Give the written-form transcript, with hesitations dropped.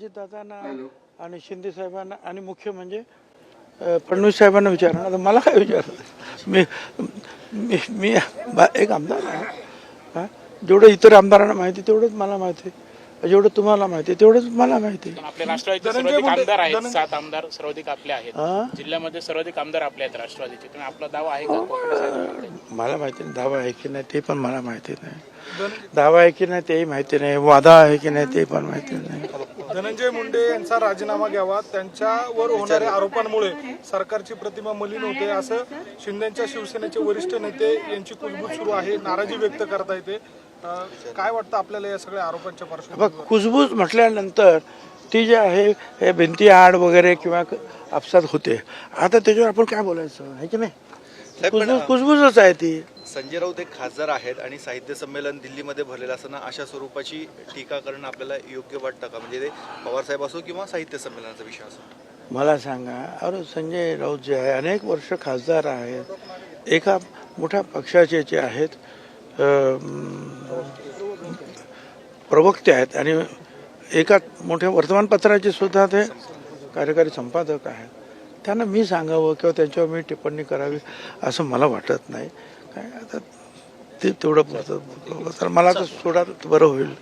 अजितदादांना आणि शिंदे साहेबांना आणि मुख्य म्हणजे फडणवीस साहेबांना विचारणार. आता मला काय विचारणार? मी मी मी एक आमदार आहे. हा, जेवढं इतर आमदारांना माहिती तेवढंच मला माहिती आहे. जेवढं तुम्हाला माहिती आहे तेवढंच मला माहिती आहे. आपले राष्ट्रवादीचे सर्वाधिक आमदार आहेत, 7 आमदार सर्वाधिक आपले आहेत. जिल्ह्यामध्ये सर्वाधिक आमदार आपले आहेत राष्ट्रवादीचे. तुम्ही आपला दावा आहे का? मला माहिती नाही दावा आहे की नाही ते पण मला माहिती नाही. दावा आहे की नाही तेही माहिती नाही. वादा आहे की नाही ते पण माहिती नाही. धनंजय मुंडे यांचा राजीनामा घ्यावा, त्यांच्यावर होणाऱ्या आरोपांमुळे सरकारची प्रतिमा मलिन होते असं शिंदेच्या शिवसेनेचे वरिष्ठ नेते यांची कुजबूज सुरू आहे, नाराजी व्यक्त करता येते. काय वाटतं आपल्याला या सगळ्या आरोपांच्या पार्श्वभूमीवर? कुजबूज म्हटल्यानंतर ती जे आहे हे भिंती आड वगैरे किंवा अपसात होते. आता त्याच्यावर आपण काय बोलायचं आहे की नाही? कुजबूजच आहे ती. संजय राऊत एक खासदार आहेत आणि साहित्य संमेलन दिल्लीमध्ये भरलेलं असताना अशा स्वरूपाची टीका करणं आपल्याला योग्य वाटतं का? म्हणजे ते पवारसाहेब असो किंवा साहित्य संमेलनाचा विषय असो. मला सांगा, अरे संजय राऊत जे आहे अनेक वर्ष खासदार आहेत, एका मोठ्या पक्षाचे जे आहेत प्रवक्ते आहेत आणि एका मोठ्या वर्तमानपत्राचे सुद्धा ते कार्यकारी संपादक आहेत. त्यांना मी सांगावं किंवा त्यांच्यावर मी टिप्पणी करावी असं मला वाटत नाही. काय आता ते तेवढं पुरतं तर मला तर सोडा बरं होईल.